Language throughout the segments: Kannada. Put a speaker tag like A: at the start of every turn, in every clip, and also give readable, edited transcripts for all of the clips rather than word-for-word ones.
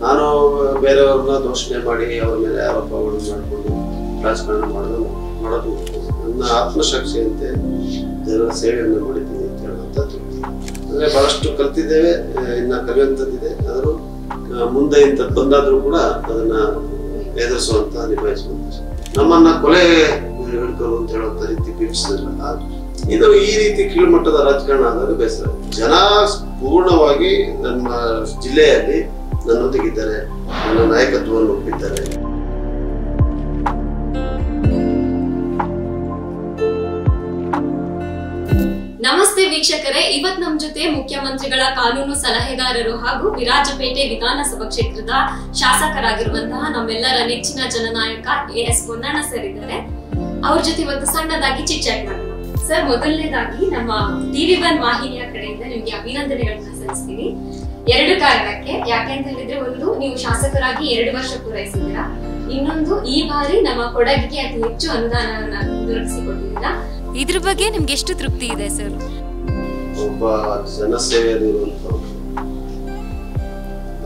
A: ನಾನು ಬೇರೆಯವ್ರನ್ನ ದೂಷಣೆ ಮಾಡಿ ಅವ್ರ ಮೇಲೆ ಆರೋಪಗಳು ಮಾಡಿಕೊಂಡು ರಾಜಕಾರಣ ಮಾಡೋದು ನನ್ನ ಆತ್ಮಸಾಕ್ಷಿಯಂತೆ ಜನರ ಸೇವೆಯನ್ನು ಮಾಡಿದ್ದೀನಿ ಅಂತ ಹೇಳುವಂತ ತೃಪ್ತಿ. ಅಂದ್ರೆ ಬಹಳಷ್ಟು ಕಲ್ತಿದ್ದೇವೆ, ಇನ್ನ ಕಲಿಯುವಂಥದ್ದಿದೆ. ಆದರೂ ಮುಂದೆ ಇಂಥದ್ದು ಬಂದಾದ್ರೂ ಕೂಡ ಅದನ್ನ ಎದುರಿಸುವಂತ ನಿಭಾಯಿಸುವಂತ, ನಮ್ಮನ್ನ ಕೊಲೆ ಹಿಡ್ಕೋದು ಅಂತ ಹೇಳುವಂತ ರೀತಿ ಬಿಂಬಿಸಿದ್ರಲ್ಲ, ಇದು ಈ ರೀತಿ ಕೀಳುಮಟ್ಟದ ರಾಜಕಾರಣ ಆದಾಗ ಬೇಸರ. ಜನ ಪೂರ್ಣವಾಗಿ ನಮ್ಮ ಜಿಲ್ಲೆಯಲ್ಲಿ ನನ್ನೊಂದಿಗಿದ್ದಾರೆ, ನನ್ನ ನಾಯಕತ್ವವನ್ನು ಒಪ್ಪಿದ್ದಾರೆ.
B: ನಮಸ್ತೆ ವೀಕ್ಷಕರೇ, ಇವತ್ ನಮ್ ಜೊತೆ ಮುಖ್ಯಮಂತ್ರಿಗಳ ಕಾನೂನು ಸಲಹೆಗಾರರು ಹಾಗೂ ವಿರಾಜಪೇಟೆ ವಿಧಾನಸಭಾ ಕ್ಷೇತ್ರದ ಶಾಸಕರಾಗಿರುವಂತಹ ನಮ್ಮೆಲ್ಲರ ನೆಚ್ಚಿನ ಜನನಾಯಕ ಎಸ್ ಪೊನ್ನಣ್ಣ ಸರ್ ಇದ್ದಾರೆ. ಅವ್ರ ಜೊತೆ ಇವತ್ತು ಸಣ್ಣದಾಗಿ ಚಿಟ್ಚಾಟ್ ಮಾಡೋಣ. ಸರ್, ಮೊದಲನೇದಾಗಿ ನಮ್ಮ TV1 ವಾಹಿನಿಯ ಕಡೆಯಿಂದ ನಿಮ್ಗೆ ಅಭಿನಂದನೆಗಳನ್ನ ಸಲ್ಲಿಸ್ತೀನಿ. 2 ಕಾರಣಕ್ಕೆ. ಯಾಕೆ ಅಂತ ಹೇಳಿದ್ರೆ, ಒಂದು, ನೀವು ಶಾಸಕರಾಗಿ 2 ವರ್ಷ ಪೂರೈಸಿದ್ದೀರಾ. ಇನ್ನೊಂದು, ಈ ಬಾರಿ ನಮ್ಮ ಕೊಡಗಿಗೆ ಅತಿ ಹೆಚ್ಚು ಅನುದಾನವನ್ನ ದೊರಕಿಸಿಕೊಟ್ಟಿದ್ದೀರಾ. ಇದ್ರ ಬಗ್ಗೆ ನಿಮ್ಗೆ ಎಷ್ಟು ತೃಪ್ತಿ ಇದೆ ಸರ್?
A: ಒಬ್ಬ ಜನಸೇವೆಯಲ್ಲಿರುವಂತ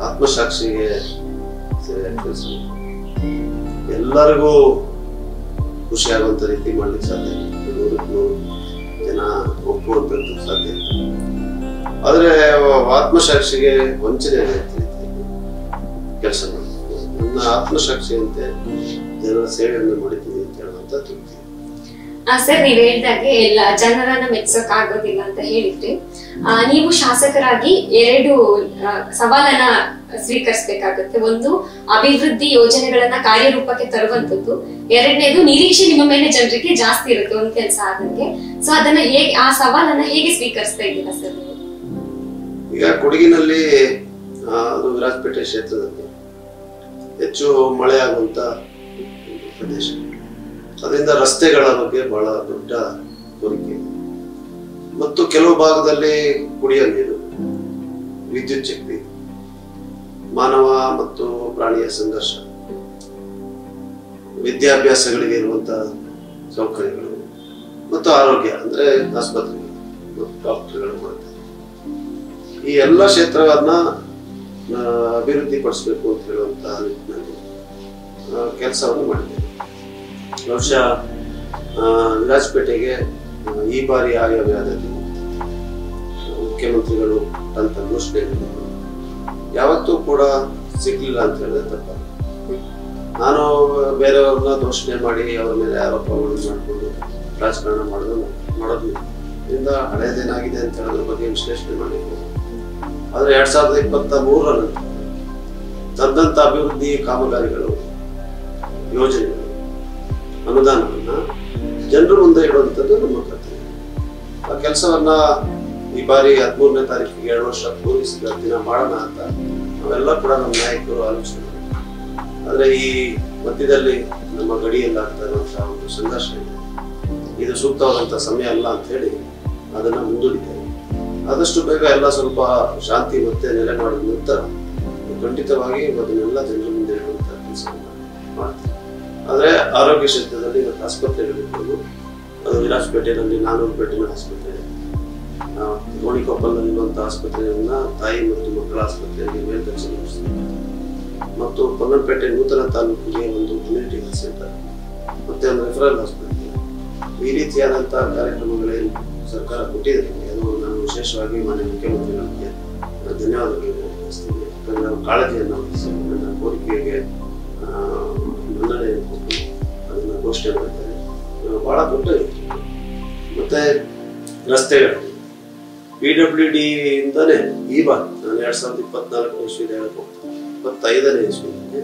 A: ಆತ್ಮಸಾಕ್ಷಿಗೆ ಎಲ್ಲರಿಗೂ ಖುಷಿ ಆಗುವಂತ ರೀತಿ ಮಾಡ್ಲಿಕ್ಕೆ ಸಾಧ್ಯ, 100 ಜನ ಒಪ್ಪುವಂಥದ್ದು ಸಾಧ್ಯ. ಆದ್ರೆ ಆತ್ಮಸಾಕ್ಷಿಗೆ ವಂಚನೆ ಆಗತ್ತೆ ಕೆಲಸ ಮಾಡಬೇಕು. ನನ್ನ ಆತ್ಮಸಾಕ್ಷಿಯಂತೆ ಜನರ ಸೇವೆಯನ್ನು ಮಾಡಿದ್ದೀನಿ ಅಂತ ಹೇಳುವಂತ ತೃಪ್ತಿ.
B: ಸರ್, ನೀವ್ ಹೇಳ್ದಾಗೆ ಎಲ್ಲ ಜನರನ್ನ ಮೆಚ್ಚೋಕ್ ಆಗೋದಿಲ್ಲ ಅಂತ ಹೇಳಿದ್ರಿ. ನೀವು ಶಾಸಕರಾಗಿ 2 ಸವಾಲನ್ನ ಸ್ವೀಕರಿಸಬೇಕಾಗುತ್ತೆ. ಒಂದು, ಅಭಿವೃದ್ಧಿ ಯೋಜನೆಗಳನ್ನ ಕಾರ್ಯರೂಪಕ್ಕೆ ತರುವಂತದ್ದು. 2ನೇದು, ನಿರೀಕ್ಷೆ ನಿಮ್ಮ ಮೇಲೆ ಜನರಿಗೆ ಜಾಸ್ತಿ ಇರುತ್ತೆ ಒಂದ್ ಕೆಲಸ ಆದಂಗೆ. ಸೊ ಅದನ್ನ ಹೇಗೆ, ಆ ಸವಾಲನ್ನ ಹೇಗೆ ಸ್ವೀಕರಿಸ್ತಾ ಇದ್ದೀರಾ ಸರ್?
A: ಈಗ ಕೊಡಗಿನಲ್ಲಿ ಅದು ವಿರಾಜಪೇಟೆ ಕ್ಷೇತ್ರದಲ್ಲಿ ಹೆಚ್ಚು ಮಳೆ ಆಗುವಂತ ಪ್ರದೇಶ. ಅದರಿಂದ ರಸ್ತೆಗಳ ಬಗ್ಗೆ ಬಹಳ ದೊಡ್ಡ ಕೋರಿಕೆ ಮತ್ತು ಕೆಲವು ಭಾಗದಲ್ಲಿ ಕುಡಿಯುವ ನೀರು, ವಿದ್ಯುತ್ ಶಕ್ತಿ, ಮಾನವ ಮತ್ತು ಪ್ರಾಣಿಯ ಸಂಘರ್ಷ, ವಿದ್ಯಾಭ್ಯಾಸಗಳಿಗೆ ಇರುವಂತಹ ಸೌಕರ್ಯಗಳು ಮತ್ತು ಆರೋಗ್ಯ ಅಂದ್ರೆ ಆಸ್ಪತ್ರೆಗಳು ಮತ್ತು ಡಾಕ್ಟರ್ಗಳು ಮಾಡ್ತಾರೆ. ಈ ಎಲ್ಲ ಕ್ಷೇತ್ರಗಳನ್ನ ಅಭಿವೃದ್ಧಿ ಪಡಿಸಬೇಕು ಅಂತ ಹೇಳುವಂತಹ ನಿಟ್ಟಿನಲ್ಲಿ ಕೆಲಸವನ್ನು ಮಾಡಿದ್ದೇವೆ. ಬಹುಶಃ ವಿರಾಜಪೇಟೆಗೆ ಈ ಬಾರಿ ಆಯವ್ಯಯದಲ್ಲಿ ಮುಖ್ಯಮಂತ್ರಿಗಳು ಅಂತ ಘೋಷಣೆ ಯಾವತ್ತೂ ಕೂಡ ಸಿಗ್ಲಿಲ್ಲ ಅಂತ ಹೇಳಿದ್ರೆ ತಪ್ಪ. ನಾನು ಬೇರೆಯವ್ರನ್ನ ದೂಷಣೆ ಮಾಡಿ ಅವ್ರ ಮೇಲೆ ಆರೋಪಗಳು ಮಾಡಿಕೊಂಡು ರಾಜಕಾರಣ ಮಾಡೋದು ಇದರಿಂದ ಹಳೆಯದೇನಾಗಿದೆ ಅಂತ ಹೇಳೋದ್ರ ಬಗ್ಗೆ ವಿಶ್ಲೇಷಣೆ ಮಾಡಿದ್ದೆ. ಆದ್ರೆ 2023 ನಂತರ ತಂದಂತ ಅಭಿವೃದ್ಧಿ ಕಾಮಗಾರಿಗಳು, ಯೋಜನೆಗಳು, ಅನುದಾನವನ್ನ ಜನರು ಮುಂದೆ ಇಡುವಂಥದ್ದು ನಮ್ಮ ಕರ್ತವ್ಯ. ಆ ಕೆಲಸವನ್ನ ಈ ಬಾರಿ 13ನೇ ತಾರೀಕಿಗೆ 2 ವರ್ಷ ಪೂರೈಸಿದ ದಿನ ಮಾಡೋಣ ಅಂತ ನಾವೆಲ್ಲ ಕೂಡ ನಮ್ಮ ನಾಯಕರು ಆಲೋಚನೆ ಮಾಡಿದ್ವಿ. ಆದ್ರೆ ಈ ಮಧ್ಯದಲ್ಲಿ ನಮ್ಮ ಗಡಿಯಲ್ಲಿ ಆಗ್ತಾ ಇರುವಂತಹ ಒಂದು ಸಂಘರ್ಷ ಇದೆ, ಇದು ಸೂಕ್ತವಾದಂತಹ ಸಮಯ ಅಲ್ಲ ಅಂತ ಹೇಳಿ ಅದನ್ನ ಮುಂದೂಡಿದ್ದೇವೆ. ಆದಷ್ಟು ಬೇಗ ಎಲ್ಲ ಸ್ವಲ್ಪ ಶಾಂತಿ ಮತ್ತೆ ನೆಲೆ ಮಾಡಿದ ನಂತರ ಖಂಡಿತವಾಗಿ ಅದನ್ನೆಲ್ಲ ಜನರ ಮುಂದೆ ಇಡುವಂತಹ ಕೆಲಸವನ್ನ ಮಾಡ್ತೀವಿ. ಆದ್ರೆ ಆರೋಗ್ಯ ಕ್ಷೇತ್ರದಲ್ಲಿ ಇವತ್ತು ಆಸ್ಪತ್ರೆಗಳಿರ್ಬೋದು, ಅದು ವಿರಾಜಪೇಟೆಯಲ್ಲಿ 400 ಬೆಡ್ಡಿನ ಆಸ್ಪತ್ರೆ, ಗೋಣಿಕೊಪ್ಪಲ್ನಲ್ಲಿರುವಂತಹ ಆಸ್ಪತ್ರೆಯನ್ನ ತಾಯಿ ಮತ್ತು ಮಕ್ಕಳ ಆಸ್ಪತ್ರೆಯಲ್ಲಿ ಮೇಲ್ದರ್ಜೆ ಮತ್ತು ಪೊನ್ನಂಪೇಟೆ ನೂತನ ತಾಲೂಕಿಗೆ ಒಂದು ಕಮ್ಯುನಿಟಿ ಹೆಲ್ತ್ ಸೆಂಟರ್ ಮತ್ತೆ ಒಂದು ರೆಫರಲ್ ಆಸ್ಪತ್ರೆ, ಈ ರೀತಿಯಾದಂತಹ ಕಾರ್ಯಕ್ರಮಗಳೇನು ಸರ್ಕಾರ ಕೊಟ್ಟಿದೆ, ಅದು ನಾನು ವಿಶೇಷವಾಗಿ ಮಾನ್ಯ ಮುಖ್ಯಮಂತ್ರಿಗಳಿಗೆ ಧನ್ಯವಾದಗಳು ತಿಳಿಸ್ತೀನಿ. ಯಾಕಂದ್ರೆ ನಾವು ಕಾಳಜಿಯನ್ನು ವಹಿಸಿ ನನ್ನ ಕೋರಿಕೆಗೆ ಮನ್ನಣೆಯನ್ನು ಕೊಟ್ಟು ಅದನ್ನ ಘೋಷಣೆ ಮಾಡಿದ್ದಾರೆ. ಬಹಳ ದೊಡ್ಡ ಮತ್ತೆ ರಸ್ತೆಗಳು PWD ಇಂದಾನೆ ಈ ಬಾರಿ ನಾನು 2024 ಇಸ್ವಿಗೆ 25ನೇ ಇಸ್ವಿಗೆ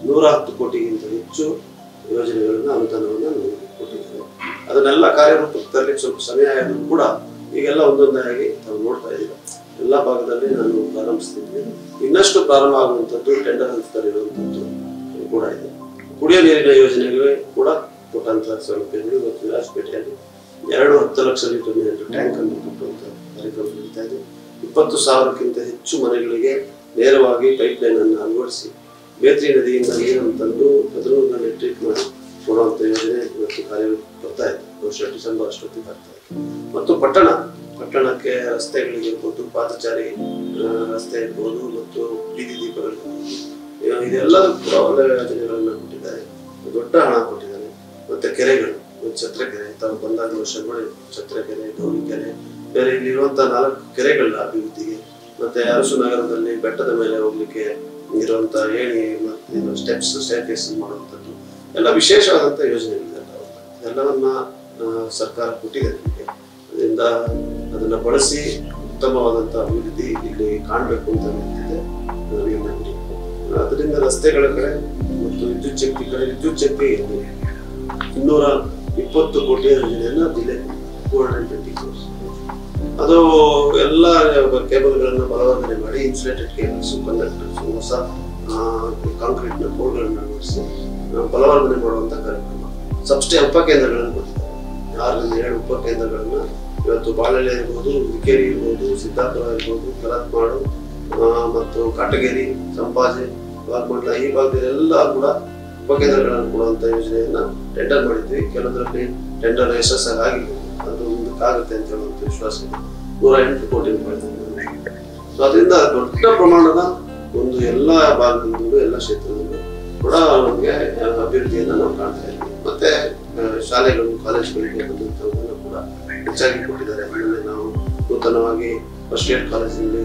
A: 110 ಕೋಟಿಗಿಂತ ಹೆಚ್ಚು ಯೋಜನೆಗಳನ್ನ ಅನುದಾನವನ್ನು ಕೊಟ್ಟಿದ್ದಾರೆ. ಅದನ್ನೆಲ್ಲ ಕಾರ್ಯರೂಪಕ್ಕೆ ತರಲಿಕ್ಕೆ ಸ್ವಲ್ಪ ಸಮಯ ಆದರೂ ಕೂಡ ಈಗೆಲ್ಲ ಒಂದೊಂದಾಗಿ ನಾವು ನೋಡ್ತಾ ಇದ್ದೀವಿ. ಎಲ್ಲ ಭಾಗದಲ್ಲಿ ನಾನು ಪ್ರಾರಂಭಿಸ್ತಿದ್ದೀನಿ. ಇನ್ನಷ್ಟು ಪ್ರಾರಂಭ ಆಗುವಂಥದ್ದು ಟೆಂಡರ್ ಅಂತ ಕರೆಯುವಂಥದ್ದು ಕೂಡ ಇದೆ. ಕುಡಿಯೋ ನೀರಿನ ಯೋಜನೆಗೆ ಕೂಡ ಕೊಟ್ಟಂತಹ ಸೌಲಭ್ಯಗಳು ಇವತ್ತು ವಿರಾಜಪೇಟೆಯಲ್ಲಿ 10 ಲಕ್ಷ ಲೀಟರ್ ನೀರಿನ ಟ್ಯಾಂಕ್ ಅನ್ನು ಕೊಟ್ಟುವಂತ ಕಾರ್ಯಕ್ರಮ ನಡೀತಾ ಇದೆ. 20,000ಕ್ಕಿಂತ ಹೆಚ್ಚು ಮನೆಗಳಿಗೆ ನೇರವಾಗಿ ಪೈಪ್ ಲೈನ್ ಅನ್ನು ಅಳವಡಿಸಿ ಬೇತ್ರಿ ನದಿಯಿಂದ ನೀರನ್ನು ತಂದು ಪದರೂರಿನಲ್ಲಿ ಟ್ರೀಟ್ ಮಾಡಿ ಕೊಡುವಂತ ಯೋಜನೆ ಇವತ್ತು ಕಾರ್ಯ ಬರ್ತಾ ಇದೆ. ಬಹುಶಃ ಡಿಸೆಂಬರ್ ಅಷ್ಟೊತ್ತಿಗೆ ಬರ್ತಾ ಇದೆ. ಮತ್ತು ಪಟ್ಟಣ ಪಟ್ಟಣಕ್ಕೆ ರಸ್ತೆಗಳಿಗಿರ್ಬೋದು, ಪಾದಚಾರಿ ರಸ್ತೆ ಇರ್ಬೋದು ಮತ್ತು ಬೀದಿ ದೀಪಗಳಿರ್ಬೋದು, ಇದೆಲ್ಲದೂ ಕೂಡ ಒಳ್ಳೆಯ ಯೋಜನೆಗಳನ್ನ ಕೊಟ್ಟಿದ್ದಾರೆ. ದೊಡ್ಡ ಹಣ ಕೊಟ್ಟಿದ್ದಾರೆ. ಮತ್ತೆ ಕೆರೆಗಳು, ಛತ್ರಕೆರೆ ತಾವು ಬಂದಾಗ ವರ್ಷಗಳು, ಛತ್ರಕೆರೆ, ಗೌರಿಕೆರೆ, ಬೇರೆ ಇಲ್ಲಿರುವಂತಹ 4 ಕೆರೆಗಳ ಅಭಿವೃದ್ಧಿಗೆ, ಮತ್ತೆ ಅರಸು ನಗರದಲ್ಲಿ ಬೆಟ್ಟದ ಮೇಲೆ ಹೋಗ್ಲಿಕ್ಕೆ ಇರುವಂತಹ ಏಣಿ ಮತ್ತು ಸ್ಟೆಪ್ಸ್, ಸ್ಟೇರ್ಕೇಸ್ ಮಾಡುವಂಥದ್ದು ಎಲ್ಲ ವಿಶೇಷವಾದಂಥ ಯೋಜನೆಗಳಿದೆ. ಎಲ್ಲವನ್ನ ಸರ್ಕಾರ ಕೊಟ್ಟಿದೆ ನಮಗೆ. ಅದರಿಂದ ಅದನ್ನ ಬಳಸಿ ಉತ್ತಮವಾದಂತಹ ಅಭಿವೃದ್ಧಿ ಇಲ್ಲಿ ಕಾಣಬೇಕು ಅಂತ ನಿಂತಿದೆ ನನಗೆ ನಂಬಿಕೆ. ಅದರಿಂದ ರಸ್ತೆಗಳ ಕಡೆ ಮತ್ತು ವಿದ್ಯುತ್ ಶಕ್ತಿ ಕಡೆ, ವಿದ್ಯುತ್ ಶಕ್ತಿ 220 ಕೋಟಿ ಯೋಜನೆಯನ್ನ ಜಿಲ್ಲೆ 420 crores. ಅದು ಎಲ್ಲ ಕೇಬಲ್ಗಳನ್ನ ಬಲವರ್ಧನೆ ಮಾಡಿ ಇನ್ಸುಲೇಟೆಡ್ ಕೇಬಲ್ಸ್, ಕಂಡಕ್ಟರ್ಸ್, ಹೊಸ ಕಾಂಕ್ರೀಟ್ ನ ಬೋರ್ಡ್ಗಳನ್ನ ಅಳವಡಿಸಿ ಬಲವರ್ಧನೆ ಮಾಡುವಂತ ಕಾರ್ಯಕ್ರಮ. ಉಪಕೇಂದ್ರಗಳನ್ನು ಕೊಟ್ಟಿದ್ದಾರೆ. 6-7 ಉಪಕೇಂದ್ರಗಳನ್ನ ಇವತ್ತು ಬಾಳೆಲೆ ಇರ್ಬೋದು, ವಿಕೇರಿ ಇರ್ಬೋದು, ಸಿದ್ದಾಪುರ ಇರ್ಬೋದು, ಕಲತ್ಮಾಡು ಮತ್ತು ಕಾಟಗೇರಿ, ಸಂಪಾಜೆ, ವಾಲ್ಮಂಡ್ಲ ಈ ಭಾಗದಲ್ಲೆಲ್ಲ ಕೂಡ ಉಪಕೇಂದ್ರಗಳನ್ನು ಕೊಡುವಂತ ಯೋಜನೆಯನ್ನ ಟೆಂಡರ್ ಮಾಡಿದ್ವಿ. ಕೆಲವೊಂದರಲ್ಲಿ ಟೆಂಡರ್ ಯಶಸ್ಸಾಗಿಲ್ಲ, ಅದು ಮುಂದಕ್ಕಾಗುತ್ತೆ ಅಂತ ಹೇಳುವಂತ ವಿಶ್ವಾಸ ಇದೆ. 108 ಕೋಟಿ ರೂಪಾಯಿ. ಅದರಿಂದ ದೊಡ್ಡ ಪ್ರಮಾಣದ ಒಂದು ಎಲ್ಲ ಭಾಗದಲ್ಲೂ ಎಲ್ಲ ಕ್ಷೇತ್ರದಲ್ಲೂ ಕೂಡ ನಮಗೆ ಅಭಿವೃದ್ಧಿಯನ್ನ ನಾವು ಕಾಣ್ತಾ ಇದ್ದೀವಿ. ಮತ್ತೆ ಶಾಲೆಗಳು, ಕಾಲೇಜುಗಳಿಗೆ ಬಂದಂತಹದ್ದನ್ನು ಕೂಡ ಹೆಚ್ಚಾಗಿ ಕೊಟ್ಟಿದ್ದಾರೆ. ಆಮೇಲೆ ನಾವು ನೂತನವಾಗಿ ಫಸ್ಟ್ ಏಡ್ ಕಾಲೇಜಿನಲ್ಲಿ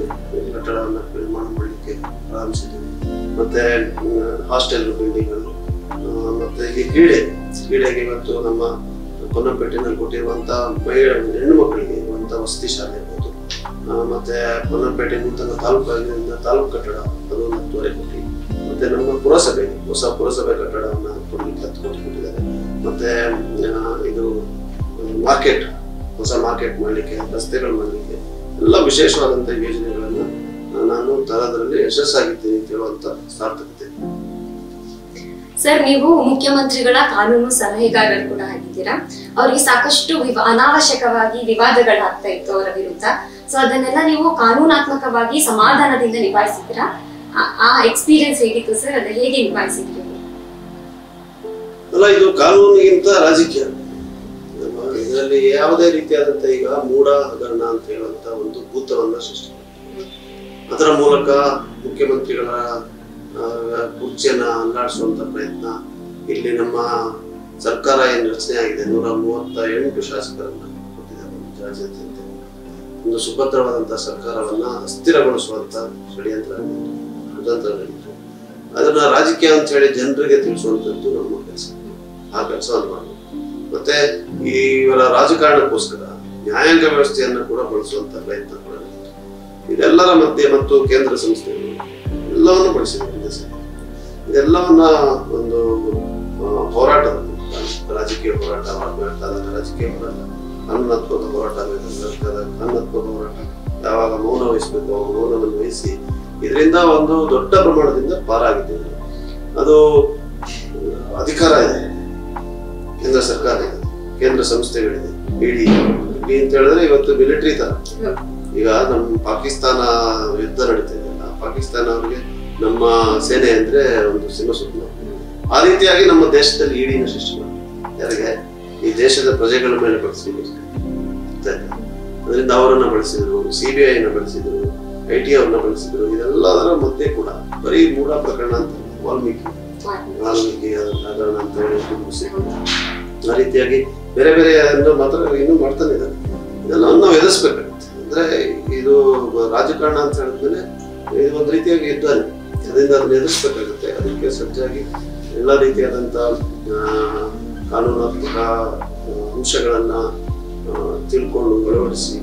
A: ಕಟ್ಟಡವನ್ನು ನಿರ್ಮಾಣ ಮಾಡಲಿಕ್ಕೆ ಪ್ರಾರಂಭಿಸಿದ್ದೀವಿ. ಮತ್ತೆ ಹಾಸ್ಟೆಲ್ ಬಿಲ್ಡಿಂಗ್ಗಳು, ಮತ್ತೆ ಈ ಕ್ರೀಡೆಗೆ ಇವತ್ತು ನಮ್ಮ ಪೊನ್ನಂಪೇಟೆನಲ್ಲಿ ಕೊಟ್ಟಿರುವಂತಹ ಹೆಣ್ಣು ಮಕ್ಕಳಿಗೆ ಇರುವಂತಹ ವಸತಿ ಶಾಲೆ ಇರ್ಬೋದು, ಮತ್ತೆ ಪೊನ್ನಂಪೇಟೆ ನೂತನ ತಾಲೂಕು ಕಟ್ಟಡ ಅದು 10.5 ಕೋಟಿ, ಮತ್ತೆ ನಮ್ಮ ಪುರಸಭೆಗೆ ಹೊಸ ಪುರಸಭೆ ಕಟ್ಟಡವನ್ನು ಕೊಡಲಿಕ್ಕೆ 10 ಕೋಟಿ ಕೊಟ್ಟಿದ್ದಾರೆ. ಮತ್ತೆ ಇದು ಮಾರ್ಕೆಟ್, ಹೊಸ ಮಾರ್ಕೆಟ್ ಮಾಡಲಿಕ್ಕೆ, ರಸ್ತೆಗಳು ಮಾಡಲಿಕ್ಕೆ ಎಲ್ಲ ವಿಶೇಷವಾದಂತಹ ಯೋಜನೆಗಳನ್ನು ನಾನು ತರದ್ರಲ್ಲಿ ಯಶಸ್ಸಾಗಿದ್ದೀನಿ ಅಂತ ಹೇಳುವಂತ ಸಾರ್ಥಕತೆ.
B: ಸರ್, ನೀವು ಮುಖ್ಯಮಂತ್ರಿಗಳ ಕಾನೂನು ಸಲಹೆಗಾರರು ಕೂಡ ಆಗಿದ್ದೀರಾ. ಅವರಿಗೆ ಸಾಕಷ್ಟು ಅನಾವಶ್ಯಕವಾಗಿ ವಿವಾದಗಳಾಗ್ತಾ ಇತ್ತು ಅವರ ವಿರುದ್ಧ. ಸೊ ಅದನ್ನೆಲ್ಲ ನೀವು ಕಾನೂನಾತ್ಮಕವಾಗಿ ಸಮಾಧಾನದಿಂದ ನಿಭಾಯಿಸಿದ್ದೀರಾ. ಆ ಎಕ್ಸ್ಪೀರಿಯನ್ಸ್ ಹೇಗಿತ್ತು ಸರ್? ಅದ ಹೇಗೆ ನಿಭಾಯಿಸಿದ್ರಿ?
A: ಅಲ್ಲ, ಇದು ಕಾನೂನಿಗಿಂತ ರಾಜಕೀಯ. ಇದರಲ್ಲಿ ಯಾವುದೇ ರೀತಿಯಾದಂತ ಈಗ ಮೂಢ ಹಗರಣ ಅಂತ ಹೇಳುವಂತ ಒಂದು ಭೂತವನ್ನ ಸೃಷ್ಟಿ ಮಾಡಿ ಅದರ ಮೂಲಕ ಮುಖ್ಯಮಂತ್ರಿಗಳ ಕುರ್ಚಿಯನ್ನ ಅಲ್ಲಾಡಿಸುವಂತ ಪ್ರಯತ್ನ. ಇಲ್ಲಿ ನಮ್ಮ ಸರ್ಕಾರ ಏನು ರಚನೆ ಆಗಿದೆ, 138 ಶಾಸಕರನ್ನ ಕೊಟ್ಟಿದ್ದಾರೆ ರಾಜ್ಯಾದ್ಯಂತ. ಒಂದು ಸುಭದ್ರವಾದಂತಹ ಸರ್ಕಾರವನ್ನ ಅಸ್ಥಿರಗೊಳಿಸುವಂತ ಷಡ್ಯಂತ್ರ ಕುತಂತ್ರಗಳಿದ್ರು. ಅದನ್ನ ರಾಜಕೀಯ ಅಂತ ಹೇಳಿ ಜನರಿಗೆ ತಿಳಿಸುವಂತದ್ದು ನಮ್ಮ ಕೆಲಸ. ಆ ಕೆಲಸವನ್ನು ಮಾಡಬೇಕು. ಮತ್ತೆ ಇವರ ರಾಜಕಾರಣಕ್ಕೋಸ್ಕರ ನ್ಯಾಯಾಂಗ ವ್ಯವಸ್ಥೆಯನ್ನ ಕೂಡ ಬಳಸುವಂತ ಪ್ರಯತ್ನ ಕೂಡ ಇದೆಲ್ಲರ ಮಧ್ಯೆ ಮತ್ತು ಕೇಂದ್ರ ಸಂಸ್ಥೆಗಳು ಎಲ್ಲವನ್ನು ಬಳಸಿದ್ದಾರೆ. ಇದೆಲ್ಲವನ್ನ ಒಂದು ಹೋರಾಟ, ರಾಜಕೀಯ ಹೋರಾಟ ರಾಜಕೀಯ ಹೋರಾಟ, ಕಾನೂನಾತ್ಮಕ ಹೋರಾಟ, ಕಾನೂನಾತ್ಮಕ ಹೋರಾಟ ಯಾವಾಗ ಮೌನ ವಹಿಸಬೇಕು ಅವಾಗ ಮೌನವನ್ನು ವಹಿಸಿ ಇದರಿಂದ ಒಂದು ದೊಡ್ಡ ಪ್ರಮಾಣದಿಂದ ಪಾರಾಗಿದ್ದೇವೆ. ಅದು ಅಧಿಕಾರ ಇದೆ, ಕೇಂದ್ರ ಸರ್ಕಾರ ಇದೆ, ಕೇಂದ್ರ ಸಂಸ್ಥೆಗಳಿದೆ, ಇಡಿ ಅಂತ ಹೇಳಿದ್ರೆ ಇವತ್ತು ಮಿಲಿಟರಿ ತರ. ಈಗ ನಮ್ಮ ಪಾಕಿಸ್ತಾನ ಯುದ್ಧ ನಡೀತಿದೆಯಲ್ಲ, ಪಾಕಿಸ್ತಾನ ಅವರಿಗೆ ನಮ್ಮ ಸೇನೆ ಅಂದ್ರೆ ಒಂದು ಸಿಂಹಸ್ವಪ್ನ. ಆ ರೀತಿಯಾಗಿ ನಮ್ಮ ದೇಶದಲ್ಲಿ ಇಡಿನ ಸೃಷ್ಟಿ ಮಾಡಿ ಯಾರಿಗೆ ಈ ದೇಶದ ಪ್ರಜೆಗಳ ಮೇಲೆ ಬಳಸಲಿಕ್ಕೆ ಅದರಿಂದ ಅವರನ್ನ ಬಳಸಿದ್ರು, CBI ಬಳಸಿದ್ರು, IT ಅವ್ರನ್ನ ಬಳಸಿದ್ರು. ಇದೆಲ್ಲದರ ಮಧ್ಯೆ ಕೂಡ ಬರೀ ಮೂಢ ಪ್ರಕರಣ ಅಂತ ವಾಲ್ಮೀಕಿ ಹಗರಣ ಅಂತ ಹೇಳಿ ಆ ರೀತಿಯಾಗಿ ಬೇರೆ ಬೇರೆ ಮಾತ್ರ ಇನ್ನೂ ಮಾಡ್ತಾನೆ ಇದ್ದಾರೆ. ಇದೆಲ್ಲ ನಾವು ಎದುರಿಸ್ಬೇಕಾಗುತ್ತೆ. ಅಂದ್ರೆ ಇದು ರಾಜಕಾರಣ ಅಂತ ಹೇಳಿದ್ಮೇಲೆ ಇದು ಒಂದು ರೀತಿಯಾಗಿ ಯುದ್ಧನೇ. ಅದರಿಂದ ಅದನ್ನ ಎದುರಿಸ್ಬೇಕಾಗುತ್ತೆ. ಅದಕ್ಕೆ ಸಜ್ಜಾಗಿ ಎಲ್ಲ ರೀತಿಯಾದಂತ ಕಾನೂನಾತ್ಮಕ ಅಂಶಗಳನ್ನ ತಿಳ್ಕೊಂಡು ಅಳವಡಿಸಿ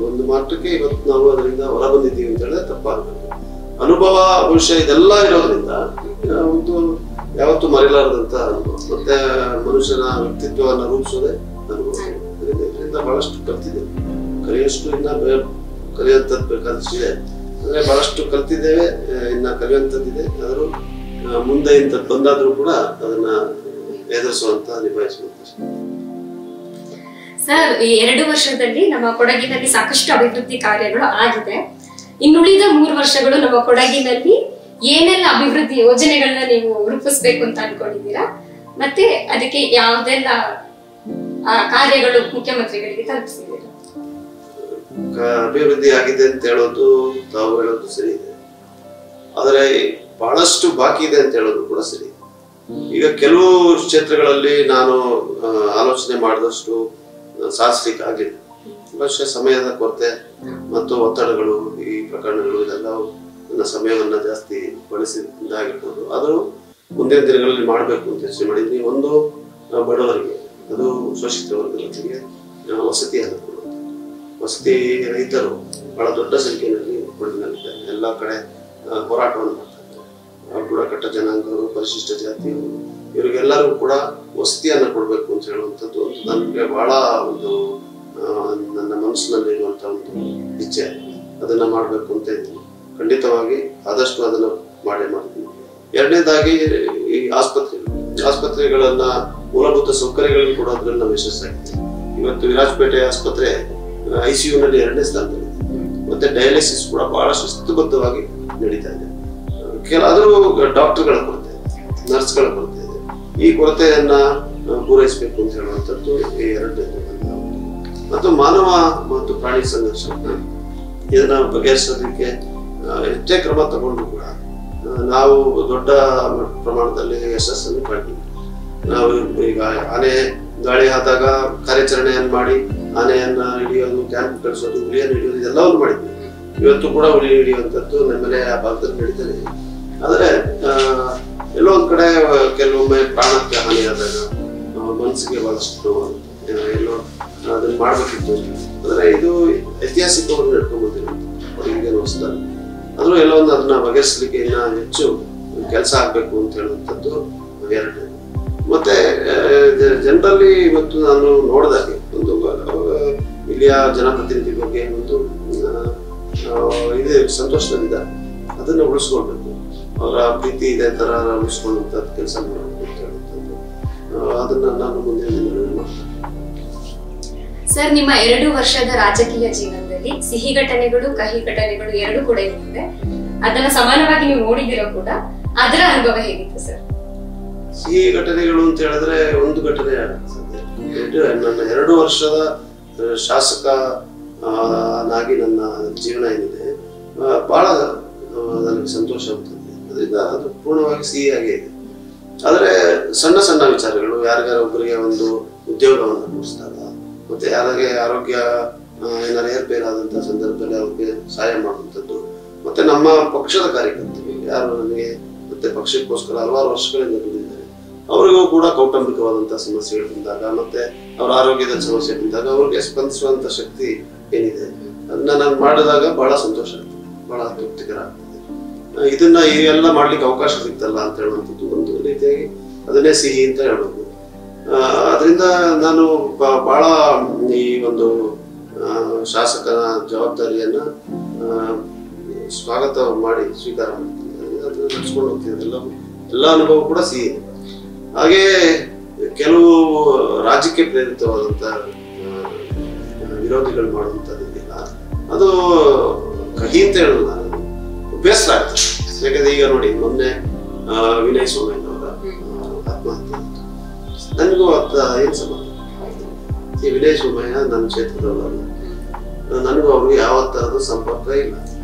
A: ಒಂದು ಮಟ್ಟಕ್ಕೆ ಇವತ್ತು ನಾವು ಅದರಿಂದ ಹೊರ ಬಂದಿದ್ದೀವಿ ಅಂತ ಹೇಳಿದ್ರೆ ತಪ್ಪಾಗಬೇಕು. ಅನುಭವ ಭವಿಷ್ಯ ಇದೆಲ್ಲ ಇರೋದ್ರಿಂದ ಒಂದು ಯಾವತ್ತೂ ಮರೆಯಲಾರದಂತ ಅನುಭವ. ಮತ್ತೆ ಮನುಷ್ಯನ ವ್ಯಕ್ತಿತ್ವವನ್ನು ರೂಪಿಸೋದೇ ಅನುಭವ. ಇದರಿಂದ ಬಹಳಷ್ಟು ಕಲ್ತಿದ್ದೇವೆ. ಕಲಿಯಷ್ಟು ಇನ್ನ ಕಲಿಯುವಂಥದ್ದು ಬೇಕಾದಷ್ಟಿದೆ. ಅಂದ್ರೆ ಬಹಳಷ್ಟು ಕಲ್ತಿದ್ದೇವೆ, ಇನ್ನ ಕಲಿಯುವಂಥದ್ದಿದೆ. ಆದರೂ ಮುಂದೆ ಇಂಥದ್ದು ಬಂದಾದ್ರೂ ಕೂಡ ಅದನ್ನ ಎದುರಿಸುವಂತ ನಿಭಾಯಿಸುವಂತ.
B: ಸರ್, ಈ 2 ವರ್ಷದಲ್ಲಿ ನಮ್ಮ ಕೊಡಗಿನಲ್ಲಿ ಸಾಕಷ್ಟು ಅಭಿವೃದ್ಧಿ ಕಾರ್ಯಗಳು ಆಗಿದೆ. ಇನ್ನುಳಿದ 3 ವರ್ಷಗಳು ನಮ್ಮ ಕೊಡಗಿನಲ್ಲಿ ಏನೆಲ್ಲ ಅಭಿವೃದ್ಧಿ ಯೋಜನೆಗಳನ್ನ ನೀವು ರೂಪಿಸ್ಬೇಕು ಅಂತ ಅನ್ಕೊಂಡಿದ್ದೀರಾ? ಮತ್ತೆ ಅದಕ್ಕೆ ಯಾವ್ದೆಲ್ಲ ಕಾರ್ಯಗಳು ಮುಖ್ಯಮಂತ್ರಿಗಳಿಗೆ ತಲುಪಿಸಿದ್ದೀರಾ?
A: ಅಭಿವೃದ್ಧಿ ಆಗಿದೆ ಅಂತ ಹೇಳೋದು ತಾವು ಹೇಳೋದು ಸರಿ ಇದೆ, ಆದರೆ ಬಹಳಷ್ಟು ಬಾಕಿ ಇದೆ ಅಂತ ಹೇಳೋದು ಕೂಡ ಸರಿ. ಈಗ ಕೆಲವು ಕ್ಷೇತ್ರಗಳಲ್ಲಿ ನಾನು ಆಲೋಚನೆ ಮಾಡಿದಷ್ಟು ಸಾಧಿಸ್ಲಿಕ್ಕೆ ಆಗಲಿಲ್ಲ. ಬಹುಶಃ ಸಮಯದ ಕೊರತೆ ಮತ್ತು ಒತ್ತಡಗಳು, ಈ ಪ್ರಕರಣಗಳು ಇದೆಲ್ಲ ನನ್ನ ಸಮಯವನ್ನ ಜಾಸ್ತಿ ಬಳಸಿದ್ದಾಗಿರ್ಬೋದು. ಅದು ಮುಂದಿನ ದಿನಗಳಲ್ಲಿ ಮಾಡಬೇಕು ಅಂತ ಯೋಚನೆ ಮಾಡಿದ್ವಿ. ಒಂದು ಬಡವರಿಗೆ, ಅದು ಶೋಷಿತ ವರ್ಗದವರಿಗೆ ವಸತಿಯನ್ನು ಕೊಡುವುದು. ವಸತಿ ರೈತರು ಬಹಳ ದೊಡ್ಡ ಸಂಖ್ಯೆಯಲ್ಲಿ ಕೊಡಗಿನಲ್ಲಿದ್ದಾರೆ. ಎಲ್ಲ ಕಡೆ ಹೋರಾಟವನ್ನು ಮಾಡ್ತಾ ಇದ್ದಾರೆ. ಬುಡಕಟ್ಟ ಜನಾಂಗಗಳು, ಪರಿಶಿಷ್ಟ ಜಾತಿಯವರು, ಇವರಿಗೆಲ್ಲರಿಗೂ ಕೂಡ ವಸತಿಯನ್ನು ಕೊಡಬೇಕು ಅಂತ ಹೇಳುವಂಥದ್ದು ನನಗೆ ಬಹಳ ಒಂದು ನನ್ನ ಮನಸ್ಸಿನಲ್ಲಿ ಇರುವಂಥ ಒಂದು ಇಚ್ಛೆ. ಅದನ್ನ ಮಾಡಬೇಕು ಅಂತ ಇದ್ದೀನಿ. ಖಂಡಿತವಾಗಿ ಆದಷ್ಟು ಅದನ್ನು ಮಾಡ್ತೀನಿ. ಎರಡನೇದಾಗಿ ಈ ಆಸ್ಪತ್ರೆಗಳನ್ನ ಮೂಲಭೂತ ಸೌಕರ್ಯಗಳನ್ನು ಕೊಡೋದ್ರಲ್ಲಿ ನಾವು ಯಶಸ್ಸಾಗಿದೆ. ಇವತ್ತು ವಿರಾಜಪೇಟೆ ಆಸ್ಪತ್ರೆ ICU ನಲ್ಲಿ 2ನೇ ಸ್ಥಾನದಲ್ಲಿದೆ. ಮತ್ತೆ ಡಯಾಲಿಸಿಸ್ ಕೂಡ ಬಹಳ ಶಿಸ್ತುಬದ್ಧವಾಗಿ ನಡೀತಾ ಇದೆ. ಕೆಲವಾದರೂ ಡಾಕ್ಟರ್ಗಳ ಕೊರತೆ ಇದೆ, ನರ್ಸ್ಗಳ ಕೊರತೆ ಇದೆ. ಈ ಕೊರತೆಯನ್ನ ಪೂರೈಸಬೇಕು ಅಂತ ಹೇಳುವಂಥದ್ದು ಈ ಎರಡನೇದು. ಮತ್ತು ಮಾನವ ಮತ್ತು ಪ್ರಾಣಿ ಸಂಘರ್ಷ ಇದನ್ನ ಬಗೆಹರಿಸೋದಕ್ಕೆ ಎಷ್ಟೇ ಕ್ರಮ ತಗೊಂಡು ಕೂಡ ನಾವು ದೊಡ್ಡ ಪ್ರಮಾಣದಲ್ಲಿ ಯಶಸ್ಸನ್ನು ಕಂಡಿದ್ದೀವಿ. ನಾವು ಈಗ ಆನೆ ಗಾಳಿ ಆದಾಗ ಕಾರ್ಯಾಚರಣೆಯನ್ನು ಮಾಡಿ ಆನೆಯನ್ನ ಹಿಡಿಯೋದು, ಕ್ಯಾಂಪ್ ಕಳಿಸೋದು, ಹುಲಿಯನ್ನು ಹಿಡಿಯೋದು, ಇದೆಲ್ಲವನ್ನು ಮಾಡಿದ್ವಿ. ಇವತ್ತು ಕೂಡ ಹುಲಿ ಹಿಡಿಯುವಂಥದ್ದು ನಮ್ಮಲ್ಲೇ ಆ ಭಾಗದಲ್ಲಿ ನಡೀತಾನೆ. ಆದರೆ ಎಲ್ಲೋ ಒಂದ್ ಕಡೆ ಕೆಲವೊಮ್ಮೆ ಪ್ರಾಣಕ್ಕೆ ಹಾನಿಯಾದಾಗ ಮನಸ್ಸಿಗೆ ಬಹಳಷ್ಟು ಎಲ್ಲೋ ಅದನ್ನ ಮಾಡ್ಬೇಕಿತ್ತು. ಅಂದ್ರೆ ಇದು ಐತಿಹಾಸಿಕವಾಗಿ ನಡ್ಕೊಂಡ್ಬಂದಿರೋದು ಹೊಸದಲ್ಲ. ಆದ್ರೂ ಎಲ್ಲೋ ಒಂದು ಅದನ್ನ ಬಗೆಹರಿಸಲಿಕ್ಕೆ ಇನ್ನ ಹೆಚ್ಚು ಕೆಲಸ ಆಗ್ಬೇಕು ಅಂತ ಹೇಳುವಂಥದ್ದು ಎರಡನೇ. ಮತ್ತೆ ಜನರಲ್ಲಿ ಇವತ್ತು ನಾನು ನೋಡಿದಾಗೆ ಒಂದು ಇಲ್ಲಿಯ ಜನಪ್ರತಿನಿಧಿ ಬಗ್ಗೆ ಒಂದು ಇದೆ ಸಂತೋಷದಲ್ಲಿದ್ದಾರೆ. ಅದನ್ನ ಉಳಿಸ್ಕೊಳ್ಬೇಕು. ಅವರ ಪ್ರೀತಿ ಇದೆ ತರ ಉಳಿಸ್ಕೊಳ್ಳುವಂತ ಕೆಲಸ ಮಾಡಬೇಕು ಅಂತ ಹೇಳುವಂಥದ್ದು ಅದನ್ನ ನಾನು ಮುಂದೆ ಮಾಡ್ತೀನಿ.
B: ಸರ್, ನಿಮ್ಮ 2 ವರ್ಷದ ರಾಜಕೀಯ ಜೀವನದಲ್ಲಿ ಸಿಹಿ ಘಟನೆಗಳು, ಕಹಿ ಘಟನೆಗಳು ಎರಡು ಕೂಡ ಇರ್ತದೆ. ಅದನ್ನ ಸಮಾನವಾಗಿ ನೀವು ನೋಡಿದಿರೋ ಕೂಡ. ಅದರ ಅನುಭವ ಹೇಗಿತ್ತು ಸರ್?
A: ಸಿಹಿ ಘಟನೆಗಳು ಅಂತ ಹೇಳಿದ್ರೆ ಒಂದು ಘಟನೆ ನನ್ನ 2 ವರ್ಷದ ಶಾಸಕನಾಗಿ ನನ್ನ ಜೀವನ ಏನಿದೆ ಬಹಳ ನನಗೆ ಸಂತೋಷ ಆಗ್ತದೆ. ಅದರಿಂದ ಅದು ಪೂರ್ಣವಾಗಿ ಸಿಹಿಯಾಗೇ ಇದೆ. ಆದರೆ ಸಣ್ಣ ಸಣ್ಣ ವಿಚಾರಗಳು, ಯಾರಿಗಾರ ಒಬ್ಬರಿಗೆ ಒಂದು ಉದ್ಯೋಗವನ್ನು ಕೊಡಿಸಿದಾಗ, ಮತ್ತೆ ಯಾರಿಗೆ ಆರೋಗ್ಯ ಏನಾರು ಏರ್ಪೇರಾದಂತಹ ಸಂದರ್ಭದಲ್ಲಿ ಅವ್ರಿಗೆ ಸಹಾಯ ಮಾಡುವಂಥದ್ದು, ಮತ್ತೆ ನಮ್ಮ ಪಕ್ಷದ ಕಾರ್ಯಕರ್ತರು ಯಾರು ನನಗೆ ಮತ್ತೆ ಪಕ್ಷಕ್ಕೋಸ್ಕರ ಹಲವಾರು ವರ್ಷಗಳಿಂದ ದುಡಿದಿದ್ದಾರೆ, ಅವರಿಗೂ ಕೂಡ ಕೌಟುಂಬಿಕವಾದಂತಹ ಸಮಸ್ಯೆಗಳು ಬಂದಾಗ, ಮತ್ತೆ ಅವರ ಆರೋಗ್ಯದ ಸಮಸ್ಯೆ ಬಂದಾಗ ಅವ್ರಿಗೆ ಸ್ಪಂದಿಸುವಂತ ಶಕ್ತಿ ಏನಿದೆ ಅದನ್ನ ನಾನು ಮಾಡಿದಾಗ ಬಹಳ ಸಂತೋಷ ಆಗ್ತದೆ, ಬಹಳ ತೃಪ್ತಿಕರ ಆಗ್ತದೆ. ಇದನ್ನ ಎಲ್ಲ ಮಾಡ್ಲಿಕ್ಕೆ ಅವಕಾಶ ಸಿಗ್ತಲ್ಲ ಅಂತ ಹೇಳುವಂಥದ್ದು ಒಂದು ರೀತಿಯಾಗಿ ಅದನ್ನೇ ಸಿಹಿ ಅಂತ ಹೇಳ್ಬೋದು. ಅದರಿಂದ ನಾನು ಬಹಳ ಈ ಒಂದು ಶಾಸಕನ ಜವಾಬ್ದಾರಿಯನ್ನ ಸ್ವಾಗತ ಮಾಡಿ ಸ್ವೀಕಾರ ಮಾಡ್ತೀನಿ. ಅದನ್ನ ನಡೆಸ್ಕೊಂಡು ಹೋಗ್ತೀನಿ. ಎಲ್ಲ ಅನುಭವ ಕೂಡ ಸಿಹಿ. ಹಾಗೆ ಕೆಲವು ರಾಜ್ಯಕ್ಕೆ ಪ್ರೇರಿತವಾದಂತ ವಿರೋಧಿಗಳು ಮಾಡುವಂತದ್ದಿಲ್ಲ, ಅದು ಕಹಿ ಅಂತ ಹೇಳೋದು ನಾನು ಬೇಸರ ಆಗ್ತದೆ. ಯಾಕಂದ್ರೆ ಈಗ ನೋಡಿ, ಮೊನ್ನೆ ವಿನಯ್ ಸೋಮಯ್ಯನವರ ಆತ್ಮಹತ್ಯೆ, ನನಗೂ ಏನ್ ಸಂಬಂಧ? ಈ ವಿನಯ್ ಸೋಮಯ್ಯ ನನ್ನ ಕ್ಷೇತ್ರದವರಲ್ಲ, ನನಗೂ ಅವ್ರಿಗೆ ಯಾವ ತರದ ಸಂಪರ್ಕ ಇಲ್ಲ.